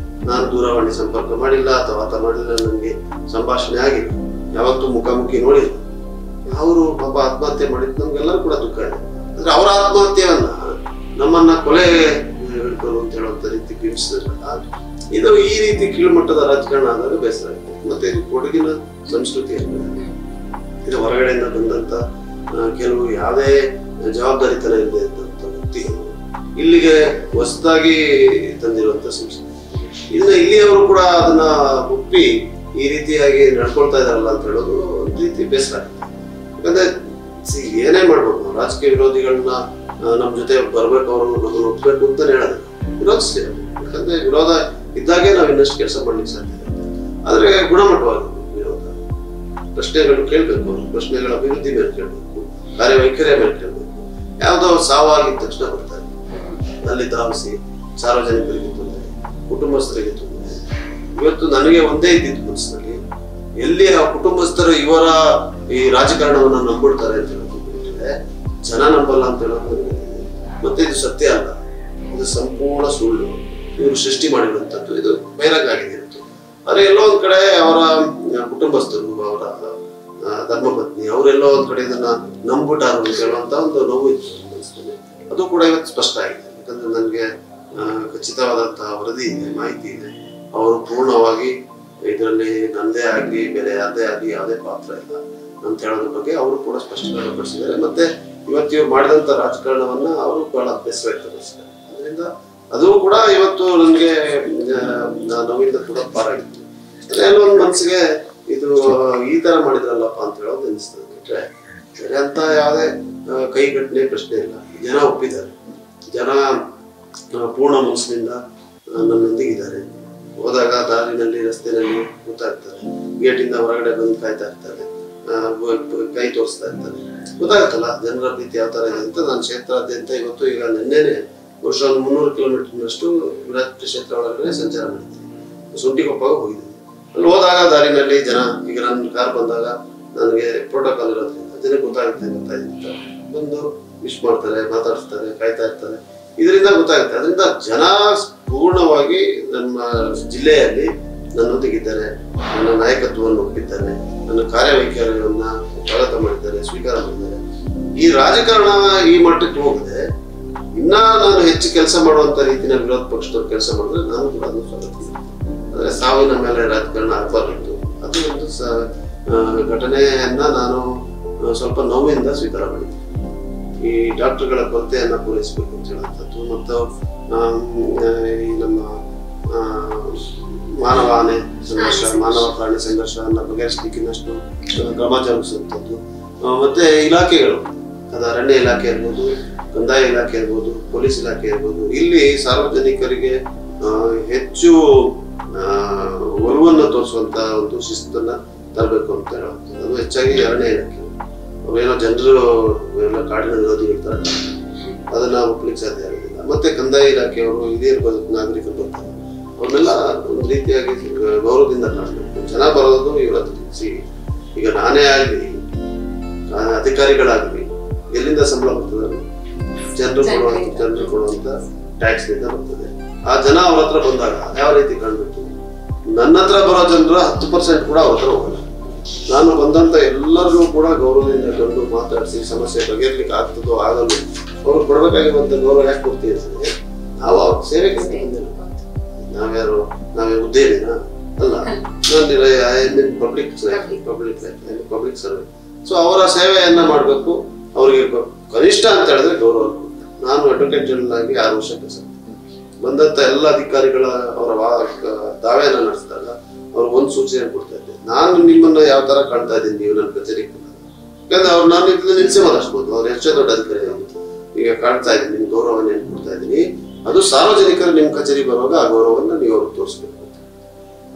A: ನಾನು ದೂರವಾಣಿ ಸಂಪರ್ಕ ಮಾಡಿಲ್ಲ ಅಥವಾ ಆತ ಮಾಡಿಲ್ಲ, ನನಗೆ ಸಂಭಾಷಣೆ ಆಗಿಲ್ಲ, ಯಾವತ್ತೂ ಮುಖಾಮುಖಿ ನೋಡಿಲ್ಲ. ಅವರು ಪಾಪ ಆತ್ಮಹತ್ಯೆ ಮಾಡಿದ್ದು ನಮ್ಗೆಲ್ಲರೂ ಕೂಡ ದುಃಖ ಇದೆ. ಅಂದ್ರೆ ಅವರ ಆತ್ಮಹತ್ಯೆಯನ್ನ ನಮ್ಮನ್ನ ಕೊಲೆ ಹಿಡ್ಕೊಂಡು ಅಂತ ಹೇಳುವಂತ ರೀತಿ ಬಿಂಬಿಸಿದ್ರಲ್ಲ, ಇದು ಈ ರೀತಿ ಕೀಳುಮಟ್ಟದ ರಾಜಕಾರಣ ಆದಾಗ ಬೇಸರ ಆಗಿದೆ. ಮತ್ತೆ ಇದು ಕೊಡಗಿನ ಸಂಸ್ಕೃತಿ ಅಲ್ಲ, ಇದು ಹೊರಗಡೆಯಿಂದ ಬಂದಂತ ಕೆಲವು ಯಾವುದೇ ಜವಾಬ್ದಾರಿತನ ಇಲ್ಲದೆ ಇದ್ದಂತ ವ್ಯಕ್ತಿಗಳು ಇಲ್ಲಿಗೆ ಹೊಸದಾಗಿ ತಂದಿರುವಂತ ಸಂಸ್ಕೃತಿ. ಇದನ್ನ ಇಲ್ಲಿಯವರು ಕೂಡ ಅದನ್ನ ಒಪ್ಪಿ ಈ ರೀತಿಯಾಗಿ ನಡ್ಕೊಳ್ತಾ ಇದಾರಲ್ಲ ಅಂತ ಹೇಳೋದು ಒಂದು ರೀತಿ ಬೇಸರ ಆಗುತ್ತೆ. ಯಾಕಂದ್ರೆ ಏನೇ ಮಾಡ್ಬೋದು, ನಾವು ರಾಜಕೀಯ ವಿರೋಧಿಗಳನ್ನ ನಮ್ ಜೊತೆ ಬರ್ಬೇಕು, ಅವರು ನಮ್ಮನ್ನು ಒಪ್ಬೇಕು ಅಂತ ಹೇಳೋದಿಲ್ಲ, ವಿರೋಧಿಸ್ತೀವಿ. ಯಾಕಂದ್ರೆ ವಿರೋಧ ಇದ್ದಾಗೆ ನಾವು ಇನ್ನಷ್ಟು ಕೆಲಸ ಮಾಡ್ಲಿಕ್ಕೆ ಸಾಧ್ಯ. ಆದ್ರೆ ಗುಣಮಟ್ಟವಾಗಿ ವಿರೋಧ, ಪ್ರಶ್ನೆಗಳು ಕೇಳ್ಬೇಕು, ಪ್ರಶ್ನೆಗಳ ಅಭಿವೃದ್ಧಿ ಮೇಲೆ ಕೇಳ್ಬೇಕು, ಕಾರ್ಯವೈಖರಿಯ ಮೇಲೆ ಕೇಳ್ಬೇಕು. ಯಾವ್ದೋ ಸಾವಾಗಿದ ತಕ್ಷಣ ಬರ್ತಾರೆ, ಅಲ್ಲಿ ಧಾವಿಸಿ ಸಾರ್ವಜನಿಕರಿಗೆ ತೊಂದರೆ, ಕುಟುಂಬಸ್ಥರಿಗೆ ತೊಂದರೆ. ಇವತ್ತು ನನಗೆ ಒಂದೇ ಇದ್ದಿದ್ದು ಮನಸ್ಸಿನಲ್ಲಿ, ಎಲ್ಲಿ ಆ ಕುಟುಂಬಸ್ಥರು ಇವರ ಈ ರಾಜಕಾರಣವನ್ನ ನಂಬಿಡ್ತಾರೆ ಅಂತ ಹೇಳೋದು ಜನ ನಂಬಲ್ಲ ಅಂತ ಹೇಳೋದು. ಮತ್ತೆ ಇದು ಸತ್ಯ ಅಲ್ಲ. ಇದು ಸಂಪೂರ್ಣ ಸುಳ್ಳು, ಇವರು ಸೃಷ್ಟಿ ಮಾಡಿರುವಂಥದ್ದು, ಇದು ಬಹಿರಂಗ ಆಗಿದೆ. ಆದರೆ ಎಲ್ಲೋ ಒಂದ್ ಕಡೆ ಅವರ ಕುಟುಂಬಸ್ಥರು, ಅವರ ಧರ್ಮಪತ್ನಿ ಅವರೆಲ್ಲೋ ಒಂದ್ ಕಡೆ ಇದನ್ನ ನಂಬಿಬಿಟ್ಟಾರು ಅಂತ ಹೇಳುವಂತ ಒಂದು ನೋವು ಇತ್ತು ಅನಿಸ್ತದೆ. ಅದು ಕೂಡ ಇವತ್ತು ಸ್ಪಷ್ಟ ಆಗಿದೆ. ಯಾಕಂದ್ರೆ ನನಗೆ ಖಚಿತವಾದಂತಹ ವರದಿ ಇದೆ, ಮಾಹಿತಿ ಇದೆ. ಅವರು ಪೂರ್ಣವಾಗಿ ಇದರಲ್ಲಿ ನಂದೇ ಆಗಲಿ ಬೇರೆ ಯಾರದೇ ಆಗಲಿ ಯಾವುದೇ ಪಾತ್ರ ಇಲ್ಲ ಅಂತ ಹೇಳೋದ್ರ ಬಗ್ಗೆ ಅವರು ಕೂಡ ಸ್ಪಷ್ಟೀಕರಣ ಪಡಿಸಿದ್ದಾರೆ. ಮತ್ತೆ ಇವತ್ತು ಇವ್ರು ಮಾಡಿದಂತ ರಾಜಕಾರಣವನ್ನ ಅವರು ಬಹಳ ಅಭ್ಯಾಸ ವ್ಯಕ್ತಪಡಿಸಿದ್ದಾರೆ. ಅದರಿಂದ ಅದು ಕೂಡ ಇವತ್ತು ನನಗೆ ನೋವಿಂದ ಕೂಡ ಪಾರಾಗಿತ್ತು. ಅದೇನೋ ಒಂದು ಮನಸ್ಸಿಗೆ ಇದು ಈ ತರ ಮಾಡಿದ್ರಲ್ಲಪ್ಪ ಅಂತ ಹೇಳೋದು ಅನಿಸ್ತದೆ. ಬಿಟ್ರೆ ಬೇರೆ ಅಂತ ಯಾವುದೇ ಕೈಘಟನೆ ಪ್ರಶ್ನೆ ಇಲ್ಲ. ಜನ ಒಪ್ಪಿದ್ದಾರೆ, ಜನ ಪೂರ್ಣ ಮನಸ್ಸಿನಿಂದ ನನ್ನೊಂದಿಗಿದ್ದಾರೆ. ಹೋದಾಗ ದಾರಿನಲ್ಲಿ ರಸ್ತೆಯಲ್ಲಿ ಗೊತ್ತಾಗ್ತಾರೆ, ಗೇಟಿಂದ ಹೊರಗಡೆ ಬಂದು ಕಾಯ್ತಾ ಇರ್ತಾರೆ, ಕೈ ತೋರಿಸ್ತಾ ಇರ್ತಾರೆ. ಗೊತ್ತಾಗುತ್ತಲ್ಲ ಜನರ ಪ್ರೀತಿ ಯಾವ ತರ ಇದೆ ಅಂತ. ನಾನು ಕ್ಷೇತ್ರಾದ್ಯಂತ ಇವತ್ತು ಈಗ ನಿನ್ನೆನೆ ಬಹುಶಃ 300 ಕಿಲೋಮೀಟರ್ನಷ್ಟು ವಿರಾಜಪೇಟೆ ಕ್ಷೇತ್ರ ಒಳಗಡೆ ಸಂಚಾರ ಮಾಡಿದ್ದೀನಿ. ಸುಂಟಿಕೊಪ್ಪಗೆ ಹೋಗಿದ್ದೀನಿ. ಅಲ್ಲಿ ಹೋದಾಗ ದಾರಿನಲ್ಲಿ ಜನ, ಈಗ ನನ್ನ ಕಾರ್ ಬಂದಾಗ ನನಗೆ ಪ್ರೋಟೋಕಾಲ್ ಇರೋದ್ರಿಂದ ಜನಕ್ಕೆ ಗೊತ್ತಾಗುತ್ತೆ ಬಂದು ವಿಶ್ ಮಾಡ್ತಾರೆ, ಮಾತಾಡಿಸ್ತಾರೆ, ಕಾಯ್ತಾ ಇರ್ತಾರೆ. ಇದರಿಂದ ಗೊತ್ತಾಗುತ್ತೆ. ಅದರಿಂದ ಜನ ಪೂರ್ಣವಾಗಿ ನಮ್ಮ ಜಿಲ್ಲೆಯಲ್ಲಿ ನನ್ನೊಂದಿಗಿದ್ದಾರೆ, ನನ್ನ ನಾಯಕತ್ವವನ್ನು ಒಪ್ಪಿದ್ದಾರೆ, ನನ್ನ ಕಾರ್ಯವೈಖರಿಯನ್ನ ಸ್ವಾಗತ ಮಾಡಿದ್ದಾರೆ, ಸ್ವೀಕಾರ ಮಾಡಿದ್ದಾರೆ. ಈ ರಾಜಕಾರಣ ಈ ಮಟ್ಟಕ್ಕೆ ಹೋಗಿದೆ. ಇನ್ನ ನಾನು ಹೆಚ್ಚು ಕೆಲಸ ಮಾಡುವಂತ ರೀತಿಯಲ್ಲಿ ವಿರೋಧ ಪಕ್ಷದವ್ರು ಕೆಲಸ ಮಾಡಿದ್ರೆ ನಾನು ಕೂಡ ಅದನ್ನು ಸ್ವಾಗತ ಮಾಡ್ತೀನಿ. ಆದ್ರೆ ಸಾವಿನ ಮೇಲೆ ರಾಜಕಾರಣ ಆಗಬಾರ್ದು. ಅದು ಒಂದು ಘಟನೆಯನ್ನ ನಾನು ಸ್ವಲ್ಪ ನೋವಿಂದ ಸ್ವೀಕಾರ ಮಾಡಿದ್ದೀನಿ. ಈ ಡಾಕ್ಟರ್ಗಳ ಕೊರತೆಯನ್ನ ಪೂರೈಸಬೇಕು ಅಂತ ಹೇಳುವಂಥದ್ದು ಮತ್ತು ಈ ನಮ್ಮ ಮಾನವ ಆನೆ ಸಂಘರ್ಷ, ಮಾನವ ಪ್ರಾಣಿ ಸಂಘರ್ಷವನ್ನ ಬಗೆಹರಿಸಲಿಕ್ಕೆ ಇನ್ನಷ್ಟು ಕ್ರಮ ಜರುಗಿಸುವಂಥದ್ದು. ಮತ್ತೆ ಇಲಾಖೆಗಳು, ಅದು ಅರಣ್ಯ ಇಲಾಖೆ ಇರ್ಬೋದು, ಕಂದಾಯ ಇಲಾಖೆ ಇರ್ಬೋದು, ಪೊಲೀಸ್ ಇಲಾಖೆ ಇರ್ಬೋದು, ಇಲ್ಲಿ ಸಾರ್ವಜನಿಕರಿಗೆ ಹೆಚ್ಚು ಒಲವನ್ನು ತೋರಿಸುವಂತ ಒಂದು ಶಿಸ್ತನ್ನ ತರಬೇಕು ಅಂತ ಹೇಳುವಂಥದ್ದು. ಅದು ಹೆಚ್ಚಾಗಿ ಅರಣ್ಯ ಇಲಾಖೆ. ಅವೇನೋ ಜನರು ಎಲ್ಲ ಕಾಡಿನ ವಿರೋಧಿಗಳಿರ್ತಾರೆ, ಅದನ್ನ ಒಪ್ಲಿಕ್ಕೆ ಸಾಧ್ಯ ಆಗೋದಿಲ್ಲ. ಮತ್ತೆ ಕಂದಾಯ ಇಲಾಖೆಯವರು ಇದೇ ಇರ್ಬೋದು, ನಾಗರಿಕರು ಬರ್ತಾರೆ, ಅವ್ರನ್ನೆಲ್ಲ ಒಂದು ರೀತಿಯಾಗಿ ಗೌರವದಿಂದ ಕಾಣಬೇಕು. ಜನ ಬರೋದು ಇವರ ಈಗ ನಾನೇ ಆಗಲಿ, ಅಧಿಕಾರಿಗಳಾಗಲಿ, ಎಲ್ಲಿಂದ ಸಂಬಳ ಬರ್ತದೆ? ಜನರು ಕೊಡುವಂತ ಟ್ಯಾಕ್ಸ್ ನಿಂದ ಬರ್ತದೆ. ಆ ಜನ ಅವ್ರ ಹತ್ರ ಬಂದಾಗ ಯಾವ ರೀತಿ ಕಾಣ್ಬೇಕು? ನನ್ನ ಹತ್ರ ಬರೋ ಜನರ 10% ಕೂಡ ಅವ್ರ ಹತ್ರ ಹೋಗಲ್ಲ. ನಾನು ಬಂದಂತ ಎಲ್ಲರಿಗೂ ಕೂಡ ಗೌರವದಿಂದ ಕಂಡು ಮಾತಾಡಿಸಿ ಸಮಸ್ಯೆ ಬಗೆಹರ್ಲಿಕ್ಕೆ ಆಗ್ತದೋ ಆಗಲ್ಲ, ಅವ್ರು ಕೊಡ್ಬೇಕಾಗಿರುವಂತ ಗೌರವ ಯಾಕೆ ಕೊಡ್ತೀವಿ ಅಂದ್ರೆ ನಾವು ಅವ್ರ ಸೇವೆಗೆ ಬಂದಿಲ್ಲ. ನಾವೇ ಉದ್ದೇಶನ ಅಲ್ಲ, ಪಬ್ಲಿಕ್ ಸರ್ವೆ. ಸೊ ಅವರ ಸೇವೆಯನ್ನ ಮಾಡ್ಬೇಕು. ಅವ್ರಿಗೆ ಕನಿಷ್ಠ ಅಂತ ಹೇಳಿದ್ರೆ ಗೌರವ. ನಾನು ಅಡ್ವೊಕೇಟ್ ಜನರಲ್ ಆಗಿ 6 ವರ್ಷ ಕೆಲಸ ಬಂದಂತ ಎಲ್ಲ ಅಧಿಕಾರಿಗಳ ಅವರ ದಾವೆಯನ್ನ ನಡೆಸಿದಾಗ ಅವ್ರು ಒಂದು ಸೂಚನೆ ಕೊಡ್ತಾ ಇದ್ದೆ, ನಾನು ನಿಮ್ಮನ್ನ ಯಾವ ತರ ಕಾಣ್ತಾ ಇದ್ದೀನಿ ನೀವು ನನ್ನ ಕಚೇರಿಗೆ. ಯಾಕಂದ್ರೆ ಅವ್ರು ನಾನು ಇದನ್ನ ನಿಲ್ಸೆ ಮಾತಾಡ್ಸ್ಬೋದು, ಅವ್ರು ಎಷ್ಟೇ ದೊಡ್ಡ ಅಧಿಕಾರಿ ಈಗ ಕಾಣ್ತಾ ಇದ್ದೀನಿ, ನಿಮ್ ಗೌರವವನ್ನು ಏನ್ ಕೊಡ್ತಾ ಇದ್ದೀನಿ. ಅದು ಸಾರ್ವಜನಿಕರು ನಿಮ್ ಕಚೇರಿ ಬರುವಾಗ ಆ ಗೌರವವನ್ನು ನೀವು ಅವ್ರಿಗೆ ತೋರಿಸ್ಬೇಕು.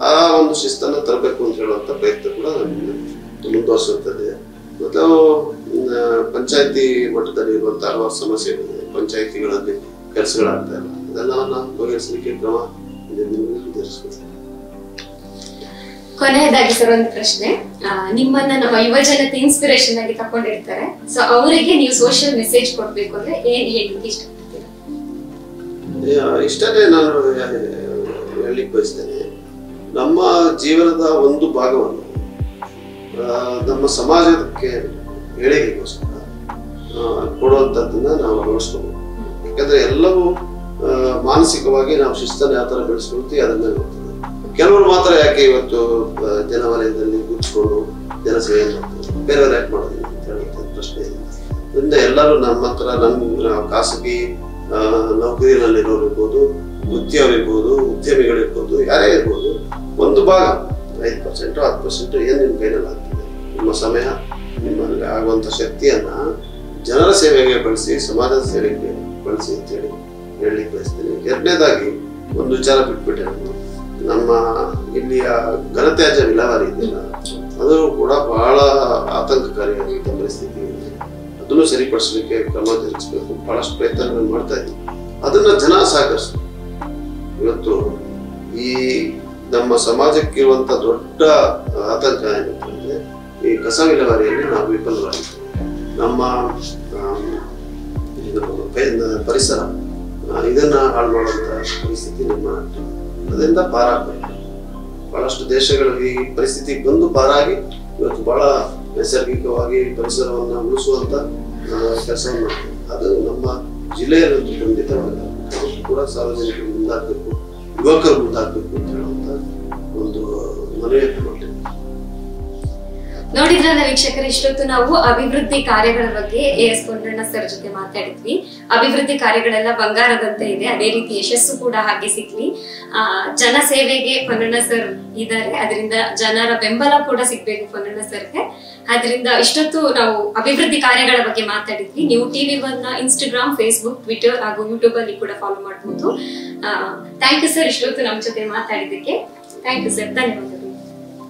A: ಆ ಒಂದು ಶಿಸ್ತನ್ನ ತರಬೇಕು ಅಂತ ಹೇಳುವಂತ ಪ್ರಯತ್ನ ಕೂಡ ಮುಂದುವರಿಸುತ್ತದೆ. ಮತ್ತು ಪಂಚಾಯತಿ ಮಟ್ಟದಲ್ಲಿ ಇರುವಂತಹ ಹಲವಾರು ಸಮಸ್ಯೆಗಳಿದೆ. ಪಂಚಾಯತಿಗಳಲ್ಲಿ ಕೆಲಸಗಳಾಗ್ತಾ ಇಲ್ಲ, ಇದೆಲ್ಲವನ್ನ ಬಗೆಹರಿಸಲಿಕ್ಕೆ ಕ್ರಮ ನಿರ್ಧರಿಸಬೇಕು.
B: ಕೊನೆಯದಾಗಿ ಸರ್ ಒಂದು ಪ್ರಶ್ನೆ, ನಿಮ್ಮನ್ನ ನಮ್ಮ ಯುವ ಜನತೆ ಇನ್ಸ್ಪಿರೇಷನ್ ಆಗಿ ತಕೊಂಡಿರ್ತಾರೆ. ಸೊ ಅವರಿಗೆ ನೀವು ಸೋಷಿಯಲ್ ಮೆಸೇಜ್ ಕೊಡ್ಬೇಕು ಅಂದ್ರೆ ಏನ್ ಹೇಳಲಿಕ್ಕೆ ಇಷ್ಟಪಡ್ತೀರಾ?
A: ಇಷ್ಟನೇ ನಾನು ಹೇಳಲಿಕ್ಕೆ ಬಯಸ್ತೇನೆ. ನಮ್ಮ ಜೀವನದ ಒಂದು ಭಾಗವನ್ನು ನಮ್ಮ ಸಮಾಜಕ್ಕೆ ಏಳಿಗೆಗೋಸ್ಕರ ಕೊಡುವಂಥದ್ದನ್ನ ನಾವು ಅಳವಡಿಸ್ಕೋಬೇಕು. ಯಾಕಂದ್ರೆ ಎಲ್ಲವೂ ಮಾನಸಿಕವಾಗಿ ನಾವು ಶಿಸ್ತನ್ನು ಯಾವ ತರ ಬೆಳೆಸ್ಕೊಳ್ತೀವಿ ಅದನ್ನೇ ನೋಡ್ತೀವಿ. ಕೆಲವರು ಮಾತ್ರ ಯಾಕೆ ಇವತ್ತು ಜನವಲಯದಲ್ಲಿ ಕೂತ್ಕೊಂಡು ಜನಸೇವೆ ಮಾಡ್ತಾರೆ, ಬೇರೆಯವ್ರು ಯಾಕೆ ಮಾಡೋದಿಲ್ಲ ಅಂತ ಹೇಳುವಂಥ ಪ್ರಶ್ನೆ ಇದೆ. ಅದರಿಂದ ಎಲ್ಲರೂ ನಮ್ಮ ಹತ್ರ ನಮ್ಮ ಖಾಸಗಿ ನೌಕರಿನಲ್ಲಿರೋರು ಇರ್ಬೋದು, ವೃತ್ತಿಯವರಿರ್ಬೋದು, ಉದ್ಯಮಿಗಳಿರ್ಬೋದು, ಯಾರೇ ಇರ್ಬೋದು, ಒಂದು ಭಾಗ 5% 10% ಏನು ನಿಮ್ಮ ಕೈನಲ್ಲಿ ಆಗ್ತದೆ, ನಿಮ್ಮ ಸಮಯ, ನಿಮ್ಮಲ್ಲಿ ಆಗುವಂಥ ಶಕ್ತಿಯನ್ನ ಜನರ ಸೇವೆಗೆ ಬಳಸಿ, ಸಮಾಜದ ಸೇವೆಗೆ ಬಳಸಿ ಅಂತೇಳಿ ಹೇಳಲಿಕ್ಕೆ ಬಯಸ್ತೇನೆ. ಎರಡನೇದಾಗಿ ಒಂದು ವಿಚಾರ ಬಿಟ್ಬಿಟ್ಟೆ, ನಮ್ಮ ಇಲ್ಲಿಯ ಘನತ್ಯಾಜ್ಯ ವಿಲೇವಾರಿ ಇದೆಯಲ್ಲ, ಅದು ಕೂಡ ಬಹಳ ಆತಂಕಕಾರಿಯಾದಂಥ ಪರಿಸ್ಥಿತಿ ಇದೆ. ಅದನ್ನು ಸರಿಪಡಿಸಲಿಕ್ಕೆ ಕ್ರಮ ಜರುಗಿಸಬೇಕು. ಬಹಳಷ್ಟು ಪ್ರಯತ್ನಗಳನ್ನು ಮಾಡ್ತಾ ಇದ್ದೀವಿ. ಅದನ್ನ ಜನ ಸಹಕರಿಸ್ಬೇಕು. ಇವತ್ತು ಈ ನಮ್ಮ ಸಮಾಜಕ್ಕಿರುವಂತ ದೊಡ್ಡ ಆತಂಕ ಏನಂತಂದ್ರೆ ಈ ಕಸ ವಿಲೇವಾರಿಯಲ್ಲಿ ನಾವು ವಿಫಲರಾಗಿದ್ದೇವೆ. ನಮ್ಮ ಪರಿಸರ ಇದನ್ನ ಹಾಳು ಮಾಡುವಂತ ಪರಿಸ್ಥಿತಿ ನಿರ್ಮಾಣ ಆಗ್ತದೆ. ಅದರಿಂದ ಪಾರಾಗಬೇಕು. ಬಹಳಷ್ಟು ದೇಶಗಳು ಈ ಪರಿಸ್ಥಿತಿಗೆ ಬಂದು ಪಾರಾಗಿ ಇವತ್ತು ಬಹಳ ನೈಸರ್ಗಿಕವಾಗಿ ಪರಿಸರವನ್ನ ಉಳಿಸುವಂತ ಕೆಲಸವನ್ನು ಮಾಡ್ತೀವಿ. ಅದು ನಮ್ಮ ಜಿಲ್ಲೆಯಲ್ಲಿ ಖಂಡಿತವಾಗಿ ಕೂಡ ಸಾರ್ವಜನಿಕರು ಮುಂದಾಗಬೇಕು, ಯುವಕರು ಮುಂದಾಗಬೇಕು ಅಂತ ಹೇಳುವಂತ ಒಂದು ಮನವಿಯನ್ನು ಮಾಡ್ತೀವಿ.
B: ನೋಡಿದ್ರಲ್ಲ ವೀಕ್ಷಕರ, ಇಷ್ಟೊತ್ತು ನಾವು ಅಭಿವೃದ್ಧಿ ಕಾರ್ಯಗಳ ಬಗ್ಗೆ AS ಪೊನ್ನಣ್ಣ ಸರ್ ಜೊತೆ ಮಾತಾಡಿದ್ವಿ. ಅಭಿವೃದ್ಧಿ ಕಾರ್ಯಗಳೆಲ್ಲ ಬಂಗಾರದಂತೆ ಇದೆ, ಅದೇ ರೀತಿ ಯಶಸ್ಸು ಕೂಡ ಹಾಗೆ ಸಿಗ್ಲಿ. ಜನ ಸೇವೆಗೆ ಪೊನ್ನಣ್ಣ ಸರ್ ಇದ್ದಾರೆ, ಅದರಿಂದ ಜನರ ಬೆಂಬಲ ಕೂಡ ಸಿಗ್ಬೇಕು ಪೊನ್ನಣ್ಣ ಸರ್ಗೆ. ಅದರಿಂದ ಇಷ್ಟೊತ್ತು ನಾವು ಅಭಿವೃದ್ಧಿ ಕಾರ್ಯಗಳ ಬಗ್ಗೆ ಮಾತಾಡಿದ್ವಿ. ನೀವು TV1 ಇನ್ಸ್ಟಾಗ್ರಾಮ್, ಫೇಸ್ಬುಕ್, ಟ್ವಿಟರ್ ಹಾಗೂ ಯೂಟ್ಯೂಬ್ ಅಲ್ಲಿ ಕೂಡ ಫಾಲೋ ಮಾಡಬಹುದು. ಥ್ಯಾಂಕ್ ಯು ಸರ್, ಇಷ್ಟೊತ್ತು ನಮ್ಮ ಜೊತೆ ಮಾತಾಡಿದ್ದಕ್ಕೆ. ಥ್ಯಾಂಕ್ ಯು ಸರ್, ಧನ್ಯವಾದ.